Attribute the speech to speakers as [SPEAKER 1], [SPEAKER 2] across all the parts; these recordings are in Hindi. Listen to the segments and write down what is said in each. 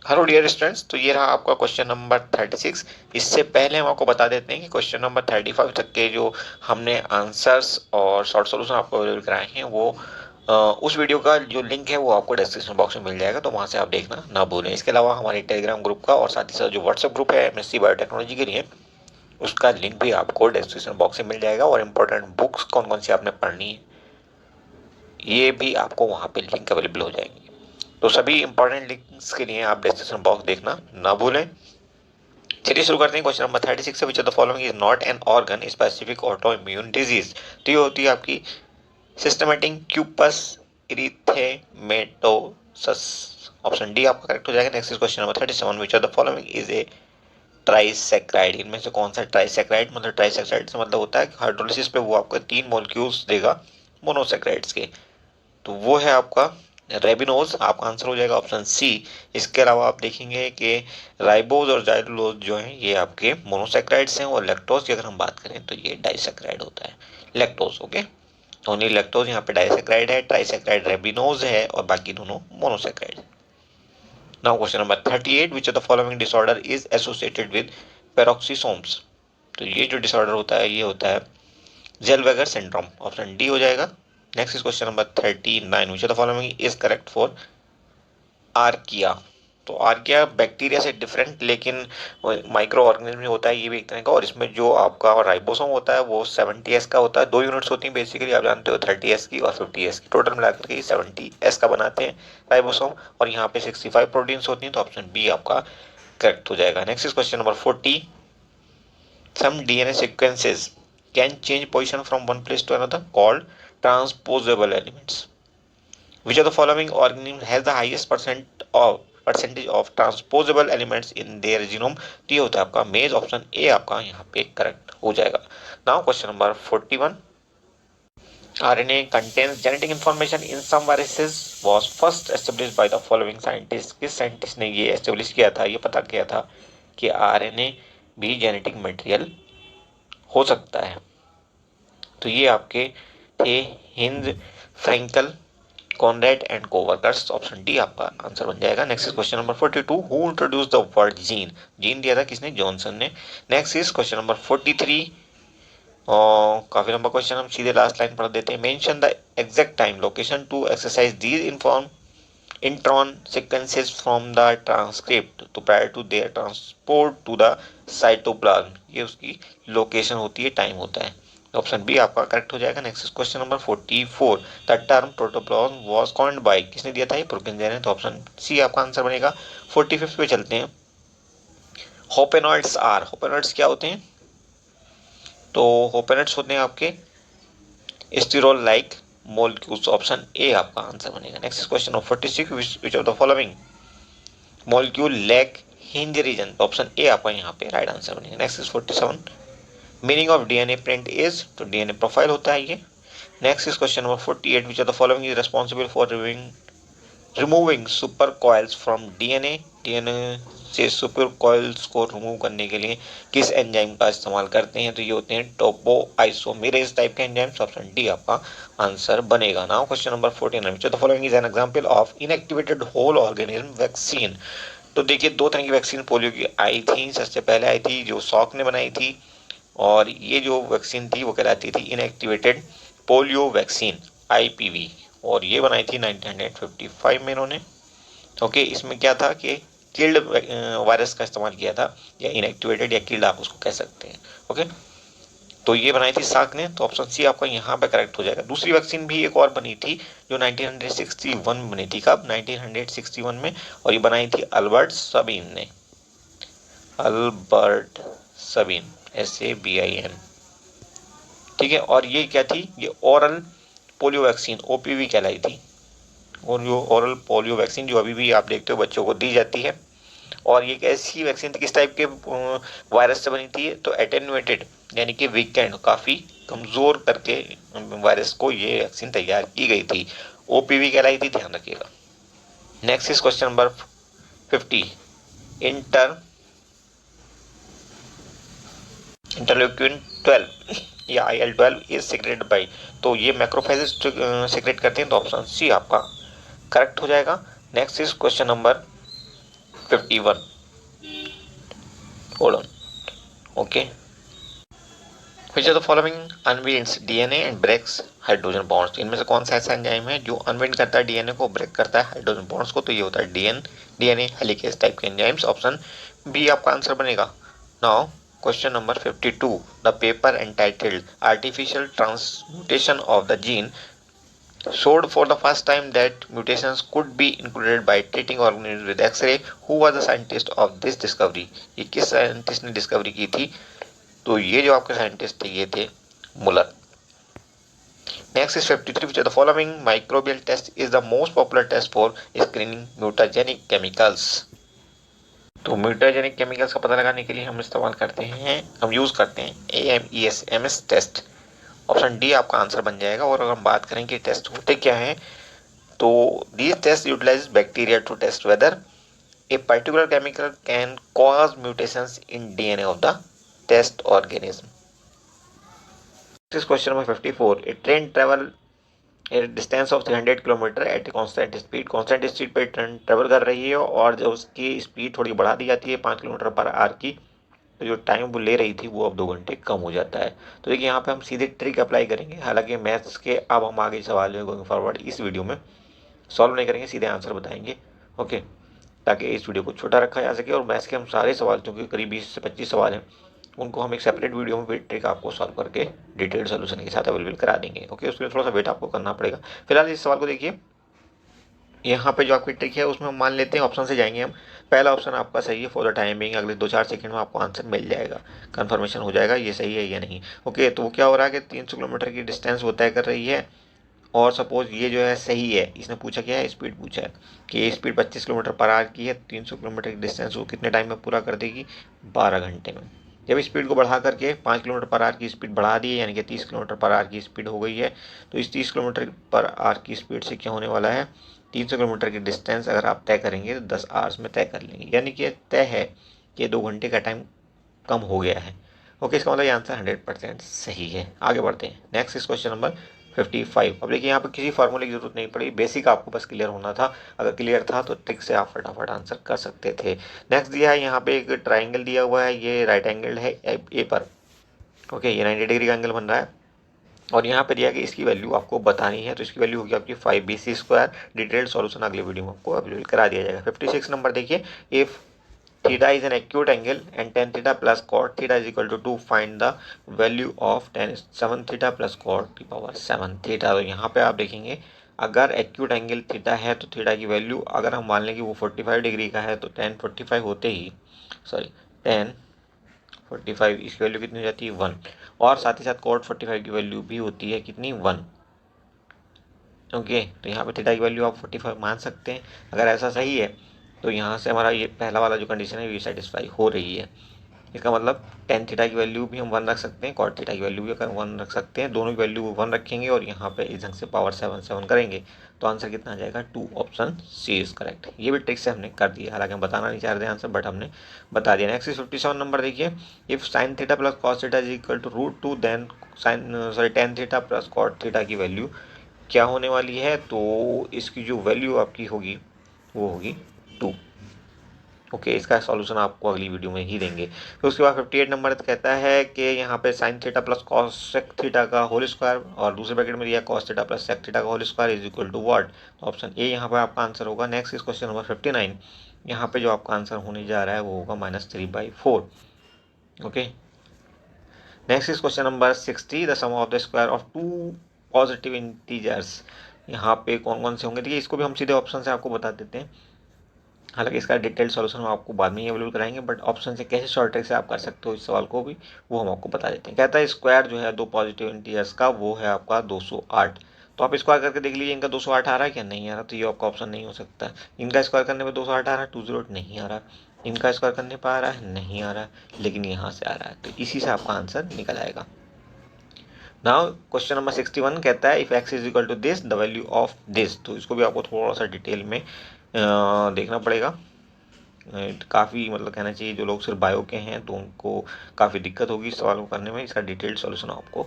[SPEAKER 1] हेलो डियर स्टूडेंट्स, तो ये रहा आपका क्वेश्चन नंबर 36। इससे पहले हम आपको बता देते हैं कि क्वेश्चन नंबर 35 तक के जो हमने आंसर्स और शॉर्ट सॉल्यूशन आपको अवेलेबल कराए हैं वो उस वीडियो का जो लिंक है वो आपको डिस्क्रिप्शन बॉक्स में मिल जाएगा, तो वहाँ से आप देखना ना भूलें। इसके अलावा हमारे टेलीग्राम ग्रुप का और साथ ही साथ जो व्हाट्सएप ग्रुप है MSc बायोटेक्नोलॉजी के लिए, उसका लिंक भी आपको डिस्क्रिप्शन बॉक्स में मिल जाएगा। और इम्पोर्टेंट बुक्स कौन कौन सी आपने पढ़नी है ये भी आपको वहाँ पे लिंक अवेलेबल हो जाएंगे। तो सभी इंपॉर्टेंट लिंक्स के लिए आप डिस्क्रिप्शन बॉक्स देखना ना भूलें। चलिए शुरू करते हैं क्वेश्चन नंबर 36 से। Which of the following is not an organ specific autoimmune disease. तो ये होती है आपकी systematic lupus erythematosus. Option D आपका करेक्ट हो जाएगा। Next is question number 37। Which of the following is a trisaccharide. इनमें से कौन सा ट्राइसेक्राइड, मतलब ट्राइसेक्राइड से मतलब होता है कि हाइड्रोलिसिस पे वो आपको 3 मॉलिक्यूल्स देगा मोनोसेक्राइड्स के, तो वो है आपका रेबिनोज। आपका आंसर हो जाएगा ऑप्शन सी। इसके अलावा आप देखेंगे कि राइबोज और जाइलोज जो हैं ये आपके मोनोसेक्राइड्स हैं, और लैक्टोज की अगर हम बात करें तो ये डाइसेक्राइड होता है, लैक्टोज। ओके, ओनली लैक्टोज यहाँ पे डाइसेक्राइड है, ट्राइसेक्राइड रेबिनोज है और बाकी दोनों monosaccharide. Now question number 38। Which of the following disorder is associated with peroxisomes. तो ये जो डिसऑर्डर होता है ये होता है जेलवेगर सिंड्रोम। ऑप्शन डी हो जाएगा। Next is question number 39। Which of the following is correct for archaea. तो आर्किया बैक्टीरिया से डिफरेंट लेकिन माइक्रो ऑर्गेनिज्म होता है, ये भी एक तरह का। और इसमें जो आपका राइबोसोम होता है वो 70s का होता है। 2 यूनिट्स होती हैं बेसिकली, आप जानते हो, 30s की और 50s की। टोटल मिलाकर के 70s का बनाते हैं राइबोसोम, और यहाँ पे 65 प्रोटीन्स होती हैं। तो ऑप्शन बी आपका करेक्ट हो जाएगा। Next is question number 40। Some DNA sequences can change position from one place to another, called transposable elements. Which of the following organism has the highest percentage of transposable elements in their genome? तो ये होता है आपका मेज। ऑप्शन ए आपका यहाँ पे करेक्ट हो जाएगा। Now question number 41। RNA contains genetic information in some viruses was first established by the following scientists। किस साइंटिस्ट ने ये एस्टेब्लिश किया था, ये पता किया था कि RNA भी जेनेटिक मटेरियल हो सकता है? तो ये आपके थे Hinz, Frankel, Conrad and coworkers. Option D आपका आंसर बन जाएगा। Next is question number 42। Who introduce the word gene. Gene दिया था किसने? जॉनसन ने। Next is question number 43। और काफी लंबा क्वेश्चन, हम सीधे लास्ट लाइन पढ़ देते हैं। Mention the exact time location to exercise these inform intron sequences from the transcript तो prior to their transport to the cytoplasm. ये उसकी लोकेशन होती है, टाइम होता है। ऑप्शन बी आपका करेक्ट हो जाएगा। Next question number 44। The term protoplasm was coined bye. किसने दिया था? ये प्रोकेंजर ने। तो ऑप्शन सी आपका आंसर बनेगा। 45 पे चलते हैं। होपेनॉइड्स आर। होपेनॉइड्स क्या होते हैं? तो होपेनॉइड्स होते हैं आपके sterol like molecules. Option A आपका आंसर बनेगा। Next question number 46। Which of the following molecule lack hinge region. Option A आपका यहाँ पे राइट आंसर बनेगा। Next is 47। Meaning of DNA print is. तो डीएनए प्रोफाइल होता है ये। Next is question number 48। Which of the following is responsible for removing super coils from DNA. DNA से सुपर कॉइल्स को रिमूव करने के लिए किस एंजाइम का इस्तेमाल करते हैं? तो ये होते हैं टोपो आइसोमेरेज टाइप के एंजाइम्स। ऑप्शन डी आपका आंसर बनेगा। Now question number 49। Which of the following is an example of inactivated whole organism vaccine. तो देखिए, 2 तरह की वैक्सीन पोलियो की आई थी। सबसे पहले आई थी जो सॉक ने बनाई थी, और ये जो वैक्सीन थी वो कहलाती थी इनएक्टिवेटेड पोलियो वैक्सीन, IPV। और ये बनाई थी 1955 में इन्होंने। ओके, इसमें क्या था कि किल्ड वायरस का इस्तेमाल किया था, या इनएक्टिवेटेड या किल्ड आप उसको कह सकते हैं। ओके, तो ये बनाई थी साक ने। तो ऑप्शन सी आपका यहाँ पे करेक्ट हो जाएगा। दूसरी वैक्सीन भी एक और बनी थी जो 1961 में बनी थी। कब? 1961 में। और ये बनाई थी अल्बर्ट सबीन ने। Albert Sabeen, SABIN। ठीक है, और ये क्या थी? ये ओरल पोलियो वैक्सीन, OPV कहलाई थी। और जो ओरल पोलियो वैक्सीन जो अभी भी आप देखते हो बच्चों को दी जाती है। और ये कैसी वैक्सीन थी, किस टाइप के वायरस से बनी थी? तो एटेन्यूएटेड यानी कि वीकेंड, काफ़ी कमज़ोर करके वायरस को ये वैक्सीन तैयार की गई थी। OPV कहलाई थी, ध्यान रखिएगा। Next is question number 50। Interleukin 12 या IL-12 इज सीक्रेटेड बाय। तो ये मैक्रोफेजेस सीक्रेट करते हैं। तो ऑप्शन सी आपका करेक्ट हो जाएगा। Next is question number 51, hold on, okay. Which of the following unwinds DNA and breaks hydrogen bonds? इनमें से कौन सा ऐसा एंजाइम है जो अनविंड करता है डीएनए को, ब्रेक करता है हाइड्रोजन बॉन्ड्स को? तो ये होता है डीएनए हेलिकेज टाइप के एंजाइम्स। ऑप्शन बी आपका आंसर बनेगा। Now question number 52, the paper entitled artificial transmutation of the gene showed for the first time that mutations could be included by treating organisms with X-ray. Who was the scientist of this discovery? ये किस साइंटिस्ट ने डिस्कवरी की थी? तो ये जो आपके साइंटिस्ट थे ये थे मुलर। Next is 53, which of the following microbial test is the most popular test for screening mutagenic chemicals? तो म्यूटाजेनिक केमिकल्स का पता लगाने के लिए हम इस्तेमाल करते हैं, हम यूज करते हैं AMES टेस्ट। ऑप्शन डी आपका आंसर बन जाएगा। और अगर हम बात करें कि टेस्ट होते क्या हैं, तो these tests utilize bacteria to test whether a particular chemical can cause mutations in DNA of the test organism. This is question number 54. A train travel a distance of 300 kilometre at constant speed. Constant speed पर ट्रेन ट्रेवल कर रही है और जब उसकी स्पीड थोड़ी बढ़ा दी जाती है 5 किलोमीटर पर आवर की, तो जो टाइम वो ले रही थी वो अब 2 घंटे कम हो जाता है। तो देखिए यहाँ पे हम सीधे ट्रिक अप्लाई करेंगे। हालांकि मैथ्स के अब हम आगे सवाल जो है गोइंग फॉरवर्ड इस वीडियो में सॉल्व नहीं करेंगे, सीधे आंसर बताएंगे, ओके, ताकि इस वीडियो को छोटा रखा जा सके। और मैथ्स के हम सारे सवाल, क्योंकि करीब 20 से 25 सवाल हैं, उनको हम एक सेपरेट वीडियो में ट्रिक आपको सॉल्व करके डिटेल्ड सोल्यूशन के साथ अवेलेबल करा देंगे, ओके। उसके लिए थोड़ा सा वेट आपको करना पड़ेगा। फिलहाल इस सवाल को देखिए, यहाँ पे जो आपकी ट्रिक है उसमें हम मान लेते हैं ऑप्शन से जाएंगे हम। पहला ऑप्शन आपका सही है फॉर द टाइमिंग, अगले 2-4 सेकंड में आपको आंसर मिल जाएगा, कंफर्मेशन हो जाएगा ये सही है या नहीं, ओके। तो वो क्या हो रहा है कि 300 किलोमीटर की डिस्टेंस वो तय कर रही है, और सपोज ये जो है सही है। इसने पूछा क्या है, स्पीड पूछा है कि ये स्पीड 25 किलोमीटर पर आवर की है, 300 किलोमीटर की डिस्टेंस वो कितने टाइम में पूरा कर देगी, 12 घंटे में। जब स्पीड को बढ़ा करके 5 किलोमीटर पर आवर की स्पीड बढ़ा दी है, यानी कि 30 किलोमीटर पर आवर की स्पीड हो गई है, तो इस 30 किलोमीटर पर आवर की स्पीड से क्या होने वाला है, 300 किलोमीटर की डिस्टेंस अगर आप तय करेंगे तो 10 आवर्स में तय कर लेंगे, यानी कि तय है कि 2 घंटे का टाइम कम हो गया है, ओके। इसका मतलब ये आंसर 100% सही है। आगे बढ़ते हैं, नेक्स्ट इज क्वेश्चन नंबर 55। अब देखिए यहाँ पे किसी फार्मूले की जरूरत नहीं पड़ी, बेसिक आपको बस क्लियर होना था। अगर क्लियर था तो ट्रिक से आप फटाफट आंसर कर सकते थे। नेक्स्ट दिया है यहाँ पे एक ट्राइंगल दिया हुआ है, ये राइट एंगल है ए पर, ओके, ये 90 डिग्री का एंगल बन रहा है। और यहाँ पे दिया कि इसकी वैल्यू आपको बतानी है, तो इसकी वैल्यू होगी आपकी 5bc²। डिटेल्ड सॉल्यूशन अगले वीडियो में आपको अवेलेबल करा दिया जाएगा। 56 नंबर देखिए, if theta is an acute angle and tan theta plus cot theta is equal to 2, find the value of tan 7 theta plus cot की पावर 7 theta। तो यहाँ पे आप देखेंगे अगर एक्यूट एंगल थीटा है तो थीटा की वैल्यू, अगर हम मान लें कि वो 45 डिग्री का है, तो tan 45 होते ही, सॉरी, tan 45 इसकी वैल्यू कितनी हो जाती है 1, और साथ ही साथ cot 45 की वैल्यू भी होती है कितनी 1, ओके। तो यहाँ पे थीटा की वैल्यू आप 45 मान सकते हैं। अगर ऐसा सही है तो यहाँ से हमारा ये पहला वाला जो कंडीशन है ये सेटिस्फाई हो रही है। इसका मतलब टेन थीटा की वैल्यू भी हम 1 रख सकते हैं, कॉट थीटा की वैल्यू भी 1 रख सकते हैं, दोनों की वैल्यू 1 रखेंगे और यहाँ पे इस ढंग से पावर 7 करेंगे, तो आंसर कितना आ जाएगा 2। Option C is correct. ये भी ट्रिक से हमने कर दिया, हालांकि हम बताना नहीं चाह रहे थे आंसर, बट हमने बता दिया। नेक्स्ट 57 नंबर देखिए, if sine theta plus cos theta is equal to √2, then tan theta plus cot theta की वैल्यू क्या होने वाली है, तो इसकी जो वैल्यू आपकी होगी वो होगी 2, ओके। इसका सॉल्यूशन आपको अगली वीडियो में ही देंगे। फिर उसके बाद 58 नंबर कहता है कि यहाँ पे sine theta plus cos sec theta का होल स्क्वायर, और दूसरे ब्रैकेट में दिया cos theta plus sec theta का whole square is equal to what, तो ऑप्शन ए यहाँ पर आपका आंसर होगा। नेक्स्ट इज क्वेश्चन नंबर 59, यहाँ पे जो आपका आंसर होने जा रहा है वो होगा -3/4, okay. Next is question number 60, the sum of the square of 2 positive integers, यहाँ पे कौन कौन से होंगे, देखिए इसको भी हम सीधे ऑप्शन से आपको बता देते हैं। हालांकि इसका डिटेल्ड सॉल्यूशन हम आपको बाद में ही अवेलेबल कराएंगे, बट ऑप्शन से कैसे शॉर्ट ट्रिक से आप कर सकते हो इस सवाल को भी वो हम आपको बता देते हैं। कहता है स्क्वायर जो है 2 पॉजिटिव इंटीजर्स का वो है आपका 208, तो आप स्क्वायर करके देख लीजिए इनका 208 आ रहा है क्या, नहीं आ रहा, तो ये आपका ऑप्शन नहीं हो सकता। इनका स्क्वायर करने पर 208 आ रहा है, 208 नहीं आ रहा, इनका स्क्वायर करने पर आ रहा है, नहीं आ रहा, लेकिन यहाँ से आ रहा है, तो इसी से आपका आंसर निकल आएगा। नाउ क्वेश्चन नंबर 61 कहता है if x is equal to this the value of this, तो इसको भी आपको थोड़ा सा डिटेल में देखना पड़ेगा। काफ़ी मतलब कहना चाहिए जो लोग सिर्फ बायो के हैं तो उनको काफ़ी दिक्कत होगी इस सवाल को करने में। इसका डिटेल्ड सॉल्यूशन आपको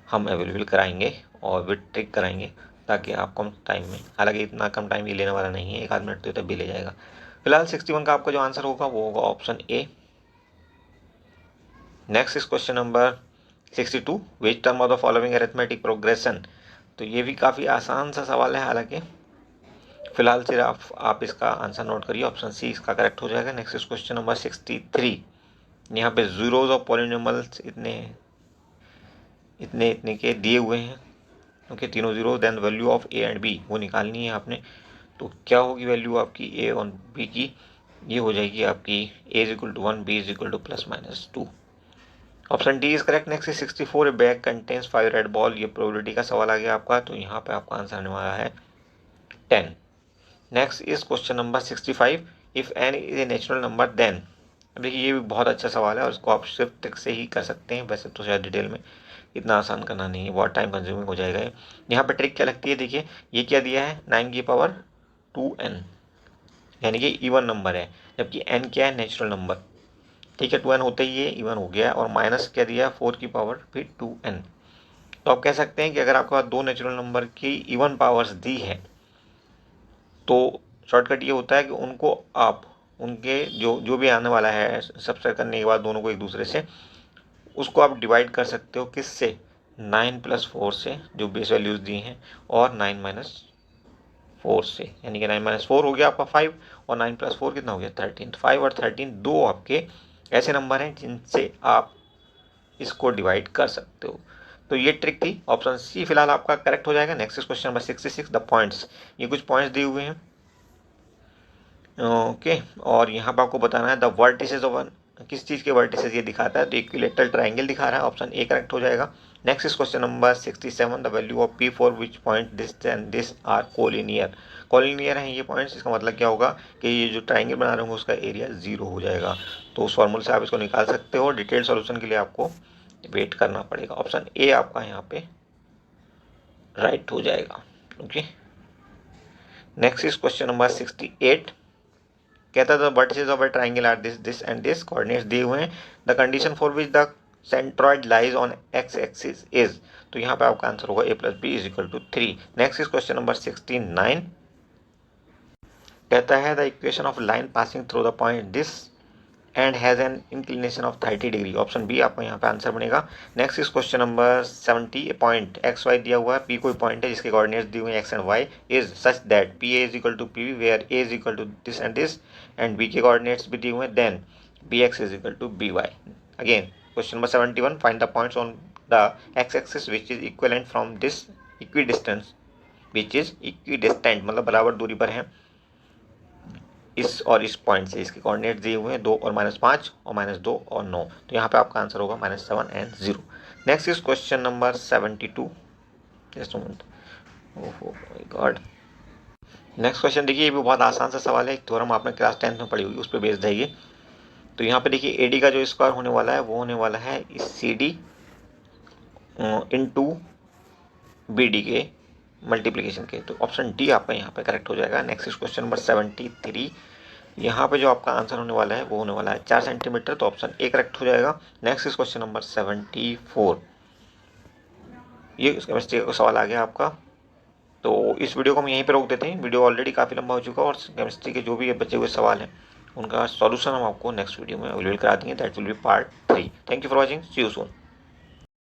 [SPEAKER 1] हम अवेलेबल कराएंगे और विद ट्रिक कराएंगे, ताकि आप कम टाइम में, हालांकि इतना कम टाइम ये लेने वाला नहीं है, 1 आध मिनट तो तब भी ले जाएगा। फिलहाल 61 का आपका जो आंसर होगा वो होगा option A. Next is question number 62, which term of the following arithmetic progression. तो ये भी काफ़ी आसान सा सवाल है, हालांकि फिलहाल सिर्फ आप इसका आंसर नोट करिए, ऑप्शन सी इसका करेक्ट हो जाएगा। नेक्स्ट इज क्वेश्चन नंबर 63, यहाँ पे जीरोज ऑफ पॉलिनोमियल्स इतने इतने इतने के दिए हुए हैं, ओके, तीनों zero, then value of A and B वो निकालनी है आपने। तो क्या होगी वैल्यू आपकी ए और बी की, ये हो जाएगी आपकी A is equal to 1, B is equal to +-2। Option D is correct. Next 64, a bag contains 5 red ball, ये प्रोबेबिलिटी का सवाल आ गया आपका, तो यहाँ पे आपका आंसर आने वाला है 10। Next is question number 65, if n is a natural number then. देखिए ये भी बहुत अच्छा सवाल है और इसको आप सिर्फ ट्रिक से ही कर सकते हैं, वैसे तो शायद डिटेल में इतना आसान करना नहीं है, बहुत टाइम कंज्यूमिंग हो जाएगा। यहाँ पे ट्रिक क्या लगती है, देखिए ये क्या दिया है 9 की पावर 2n, यानी कि इवन नंबर है, जबकि n क्या है नेचुरल नंबर, ठीक है, 2n होते ही ये इवन हो गया, और माइनस क्या दिया 4 की पावर फिर 2n। तो आप कह सकते हैं कि अगर आपके पास दो नेचुरल नंबर की इवन पावर्स दी है तो शॉर्टकट ये होता है कि उनको आप उनके जो जो भी आने वाला है सब्ट्रैक्ट करने के बाद दोनों को एक दूसरे से, उसको आप डिवाइड कर सकते हो किससे, 9 + 4 से, जो बेस वैल्यूज़ दी हैं, और 9 - 4 से, यानी कि 9 - 4 हो गया आपका 5, और 9 + 4 कितना हो गया 13। 5 और 13 दो आपके ऐसे नंबर हैं जिनसे आप इसको डिवाइड कर सकते हो। तो ये ट्रिक थी, ऑप्शन सी फिलहाल आपका करेक्ट हो जाएगा। Next question number 66, the points, ये कुछ पॉइंट्स दिए हुए हैं, ओके, और यहाँ पर आपको बताना है द वर्टिसेस ऑफ, किस चीज़ के वर्टिसेस ये दिखाता है, तो इक्विलेटरल ट्राइंगल दिखा रहा है, ऑप्शन ए करेक्ट हो जाएगा। Next is question number 67, the value of P for which point this and this are collinear. Collinear हैं ये पॉइंट्स, इसका मतलब क्या होगा कि ये जो ट्राइंगल बना रहे होंगे उसका एरिया 0 हो जाएगा। तो उस फॉर्मूले से आप इसको निकाल सकते हो, डिटेल सॉल्यूशन के लिए आपको वेट करना पड़ेगा। ऑप्शन ए आपका यहाँ पे राइट हो जाएगा, okay. Next is question number 68, कहता है the vertices of a triangle are this this and this, coordinates दिए हुए हैं, the condition for which the centroid lies on x axis is. तो यहाँ पे आपका आंसर होगा a + b = 3। Next is question number 69, कहता है the equation of line passing through the point this and has an inclination of 30 degree, option B आपका यहाँ पे आंसर बनेगा। Next is question number 70, point x y दिया हुआ है, पी कोई पॉइंट है जिसके कोऑर्डिनेट्स दिए हुए हैं x and y, is such that P A = P B where A = this and this, and B के कोऑर्डिनेट्स भी दिए हुए हैं, then B x = B y. Again question number 71, find the points on the x axis which is equivalent from this equidistance, which is equidistant मतलब बराबर दूरी पर है इस और इस पॉइंट से, इसके कोऑर्डिनेट दिए हुए हैं 2 और -5 और -2 और 9, तो यहाँ पे आपका आंसर होगा -7 and 0। Next is question number 72, just moment, ओहो माय गॉड। नेक्स्ट क्वेश्चन देखिए, ये भी बहुत आसान सा सवाल है, एक थ्योरम आपने क्लास 10th में पढ़ी होगी, उस पर बेस्ड है ये। तो यहाँ पे देखिए AD का जो स्क्वायर होने वाला है वो होने वाला है इस CD इंटू BD के मल्टीप्लीकेशन के, तो ऑप्शन डी आपका यहाँ पे करेक्ट हो जाएगा। नेक्स्ट इज क्वेश्चन नंबर 73, यहाँ पे जो आपका आंसर होने वाला है वो होने वाला है 4 सेंटीमीटर, तो ऑप्शन ए करेक्ट हो जाएगा। नेक्स्ट इज क्वेश्चन नंबर 74, ये केमिस्ट्री का सवाल आ गया आपका। तो इस वीडियो को हम यहीं पे रोक देते हैं, वीडियो ऑलरेडी काफ़ी लंबा हो चुका है, और केमिस्ट्री के जो भी बचे हुए सवाल हैं उनका सॉल्यूशन हम आपको नेक्स्ट वीडियो में अवेलेबल करा देंगे, that will be part 3। Thank you for watching, see you soon.